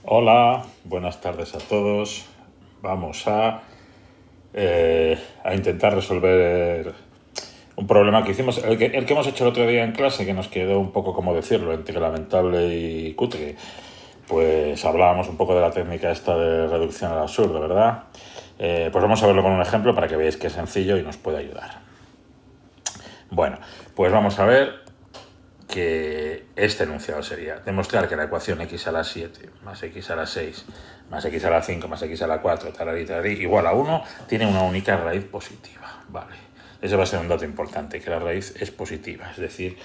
Hola, buenas tardes a todos. Vamos a intentar resolver un problema que hicimos, el que hemos hecho el otro día en clase, que nos quedó un poco, como decirlo, entre lamentable y cutre. Pues hablábamos un poco de la técnica esta de reducción al absurdo, ¿verdad? Pues vamos a verlo con un ejemplo para que veáis que es sencillo y nos puede ayudar. Bueno, pues vamos a ver que este enunciado sería demostrar que la ecuación x a la 7 más x a la 6 más x a la 5 más x a la 4 tararí, igual a 1 tiene una única raíz positiva. Vale, ese va a ser un dato importante, que la raíz es positiva, es decir,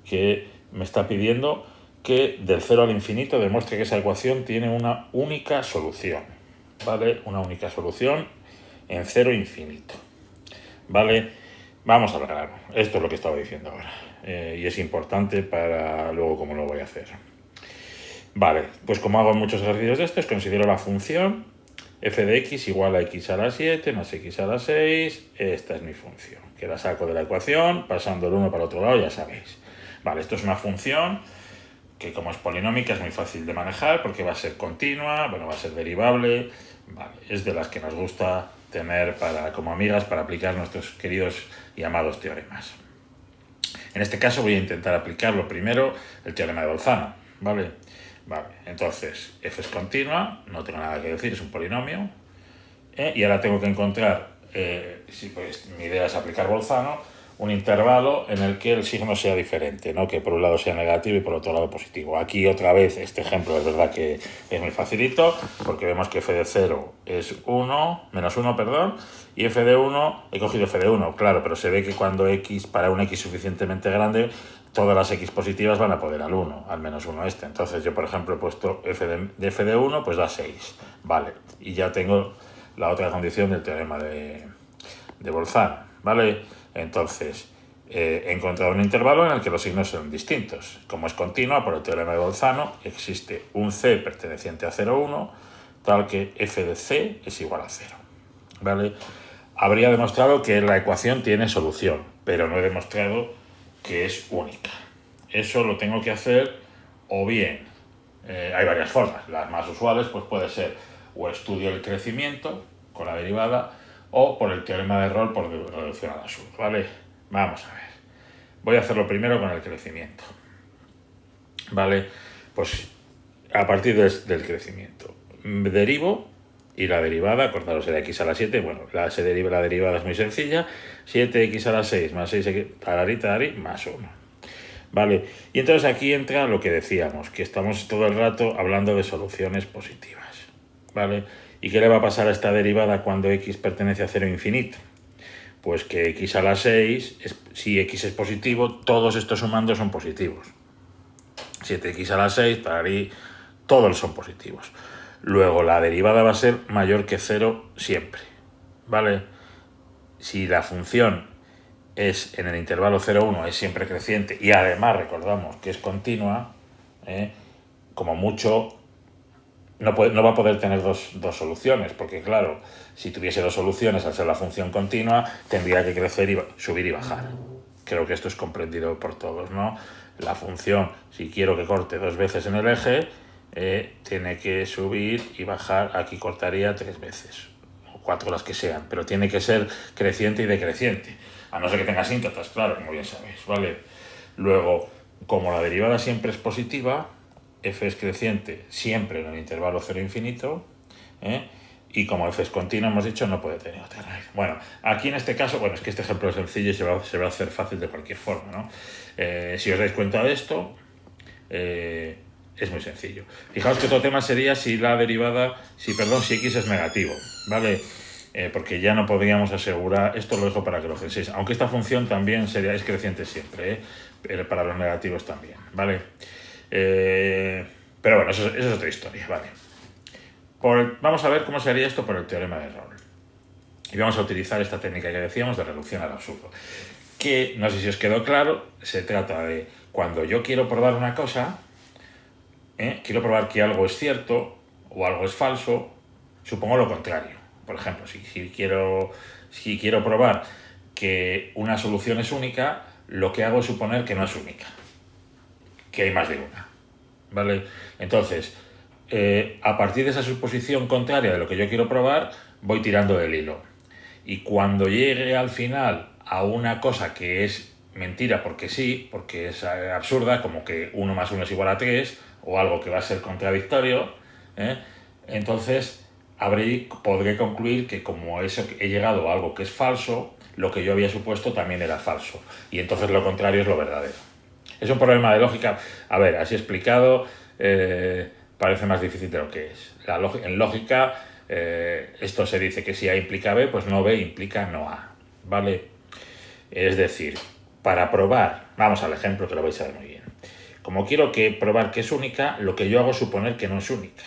que me está pidiendo que del 0 al infinito demuestre que esa ecuación tiene una única solución. Vale, una única solución en 0 infinito. Vale, vamos a ver, esto es lo que estaba diciendo ahora. Y es importante para luego cómo lo voy a hacer. Vale, pues como hago muchos ejercicios de estos, considero la función f de x igual a x a la 7 más x a la 6. Esta es mi función, que la saco de la ecuación, pasando el uno para el otro lado, ya sabéis. Vale, esto es una función que, como es polinómica, es muy fácil de manejar porque va a ser continua, bueno, va a ser derivable. Vale, es de las que nos gusta tener como amigas para aplicar nuestros queridos y amados teoremas. En este caso voy a intentar aplicarlo primero el teorema de Bolzano, ¿vale? Vale, entonces f es continua, no tengo nada que decir, es un polinomio, y ahora tengo que encontrar, pues mi idea es aplicar Bolzano, un intervalo en el que el signo sea diferente, ¿no? Que por un lado sea negativo y por otro lado positivo. Aquí otra vez este ejemplo es verdad que es muy facilito, porque vemos que f de 0 es 1, menos 1, perdón, y f de 1, he cogido f de 1, claro, pero se ve que cuando x, para un x suficientemente grande, todas las x positivas van a poder al 1, al menos 1 este. Entonces yo, por ejemplo, he puesto f de 1, pues da 6, vale, y ya tengo la otra condición del teorema de Bolzano, ¿vale? Entonces, he encontrado un intervalo en el que los signos son distintos. Como es continua, por el teorema de Bolzano, existe un c perteneciente a 0, 1, tal que f de c es igual a 0, ¿vale? Habría demostrado que la ecuación tiene solución, pero no he demostrado que es única. Eso lo tengo que hacer o bien, hay varias formas, las más usuales pues puede ser o estudio el crecimiento con la derivada o por el teorema de Rolle por reducción al absurdo, ¿vale? Vamos a ver. Voy a hacerlo primero con el crecimiento, ¿vale? Pues a partir del crecimiento derivo y la derivada, acordaros de x a la 7, bueno, la derivada es muy sencilla, 7x a la 6 más 6x, tararí, más 1. Vale, y entonces aquí entra lo que decíamos, que estamos todo el rato hablando de soluciones positivas, ¿vale? ¿Y qué le va a pasar a esta derivada cuando x pertenece a 0 infinito? Pues que x a la 6, si x es positivo, todos estos sumandos son positivos. 7x a la 6, tararí, todos son positivos. Luego la derivada va a ser mayor que 0 siempre, ¿vale? Si la función es en el intervalo 0,1 es siempre creciente y además recordamos que es continua, como mucho no va a poder tener dos soluciones, porque claro, si tuviese dos soluciones al ser la función continua, tendría que crecer y subir y bajar. Creo que esto es comprendido por todos, ¿no? La función, si quiero que corte dos veces en el eje, tiene que subir y bajar, aquí cortaría 3 veces, o 4 las que sean, pero tiene que ser creciente y decreciente, a no ser que tenga asíntotas, claro, como bien sabéis, ¿vale? Luego, como la derivada siempre es positiva, f es creciente siempre en el intervalo 0 infinito, y como f es continua, hemos dicho, no puede tener otra raíz. Bueno, aquí en este caso, bueno, es que este ejemplo es sencillo y se va a hacer fácil de cualquier forma, ¿no? Si os dais cuenta de esto, es muy sencillo. Fijaos que otro tema sería si la derivada, si x es negativo, ¿vale? Porque ya no podríamos asegurar, esto lo dejo para que lo penséis, aunque esta función también es creciente siempre, pero para los negativos también, ¿vale? Pero bueno, eso es otra historia, ¿vale? Vamos a ver cómo se haría esto por el teorema de Rolle. Y vamos a utilizar esta técnica que decíamos de reducción al absurdo. Que, no sé si os quedó claro, se trata de cuando yo quiero probar una cosa, quiero probar que algo es cierto o algo es falso, supongo lo contrario. Por ejemplo, si quiero probar que una solución es única, lo que hago es suponer que no es única, que hay más de una, ¿vale? Entonces, a partir de esa suposición contraria de lo que yo quiero probar, voy tirando del hilo. Y cuando llegue al final a una cosa que es mentira porque sí, porque es absurda, como que 1 más 1 es igual a 3, o algo que va a ser contradictorio, entonces podré concluir que como eso he llegado a algo que es falso, lo que yo había supuesto también era falso. Y entonces lo contrario es lo verdadero. Es un problema de lógica. A ver, así explicado, parece más difícil de lo que es. En lógica, esto se dice que si A implica B, pues no B implica no A. ¿Vale? Es decir, para probar, vamos al ejemplo que lo vais a ver muy bien. Como quiero probar que es única, lo que yo hago es suponer que no es única.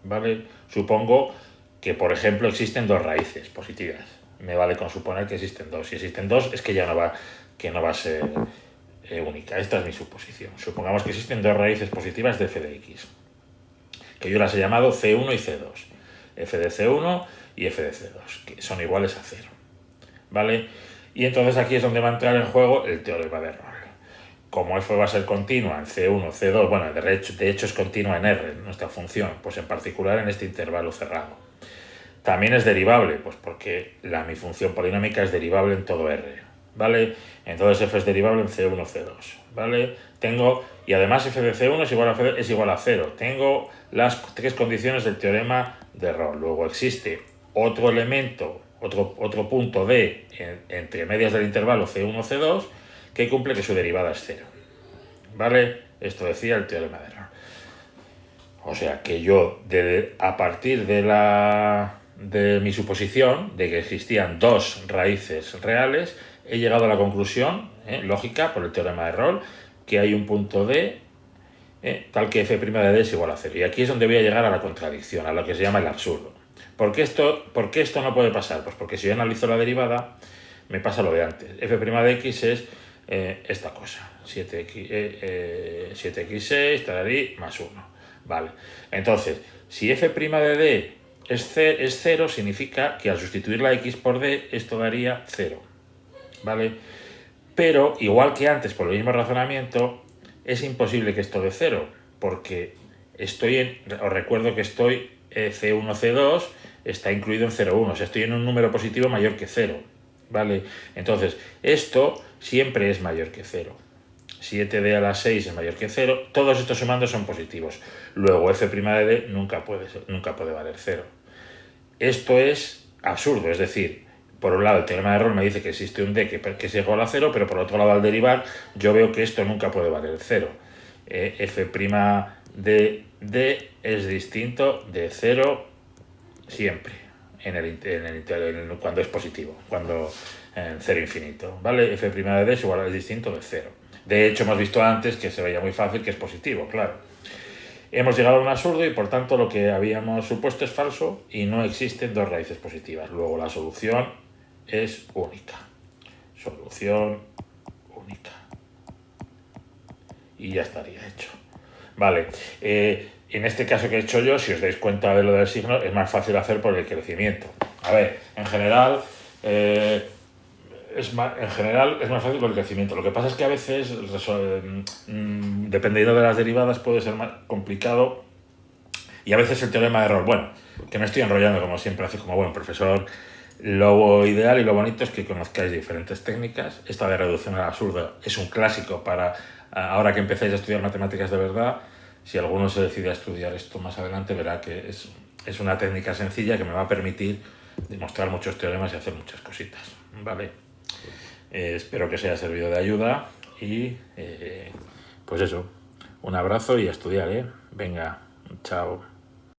¿Vale? Supongo que, por ejemplo, existen 2 raíces positivas. Me vale con suponer que existen 2. Si existen 2, es que ya no va a ser única. Esta es mi suposición. Supongamos que existen 2 raíces positivas de f de x, que yo las he llamado C1 y C2. F de C1 y F de C2, que son iguales a 0. ¿Vale? Y entonces aquí es donde va a entrar en juego el teorema de Rolle. Como f va a ser continua en C1, C2, bueno, de hecho es continua en R, nuestra función, pues en particular en este intervalo cerrado. También es derivable, pues porque mi función polinómica es derivable en todo R, ¿vale? Entonces f es derivable en C1, C2, ¿vale? Y además f de C1 es igual a 0. Tengo las 3 condiciones del teorema de Rolle. Luego existe otro elemento, otro punto D entre medias del intervalo C1, C2, que cumple que su derivada es 0. ¿Vale? Esto decía el teorema de Rolle. O sea que yo, a partir de mi suposición de que existían 2 raíces reales, he llegado a la conclusión, lógica, por el teorema de Rolle, que hay un punto D tal que f' de D es igual a 0. Y aquí es donde voy a llegar a la contradicción, a lo que se llama el absurdo. ¿Por qué esto no puede pasar? Pues porque si yo analizo la derivada, me pasa lo de antes. F' de x es esta cosa, 7x6 tararí, más 1. Vale. Entonces, si f' de D es 0, significa que al sustituir la x por D, esto daría 0. ¿Vale? Pero, igual que antes, por el mismo razonamiento, es imposible que esto dé 0, porque os recuerdo que estoy C1, C2 está incluido en 0,1, o sea, estoy en un número positivo mayor que 0, ¿vale? Entonces, esto siempre es mayor que 0. 7D a la 6 es mayor que 0, todos estos sumandos son positivos. Luego, f' de D nunca puede valer 0. Esto es absurdo, es decir, por un lado el teorema de Rolle me dice que existe un D que es igual a 0, pero por otro lado al derivar yo veo que esto nunca puede valer 0. F' de D es distinto de 0 siempre, cuando es positivo, cuando en 0 infinito, ¿vale? F' de D es distinto de 0. De hecho, hemos visto antes que se veía muy fácil que es positivo, claro. Hemos llegado a un absurdo y por tanto lo que habíamos supuesto es falso y no existen 2 raíces positivas. Luego la solución es única. Solución única. Y ya estaría hecho. Vale. En este caso que he hecho yo, si os dais cuenta de lo del signo, es más fácil hacer por el crecimiento. A ver, en general es más fácil con el crecimiento. Lo que pasa es que a veces, dependiendo de las derivadas, puede ser más complicado. Y a veces el teorema de Rolle, bueno, que me estoy enrollando como siempre hace como buen profesor, lo ideal y lo bonito es que conozcáis diferentes técnicas. Esta de reducción al absurdo es un clásico para ahora que empecéis a estudiar matemáticas de verdad. Si alguno se decide a estudiar esto más adelante, verá que es una técnica sencilla que me va a permitir demostrar muchos teoremas y hacer muchas cositas, ¿vale? Espero que os haya servido de ayuda y pues eso, un abrazo y a estudiar, ¿eh? Venga, chao.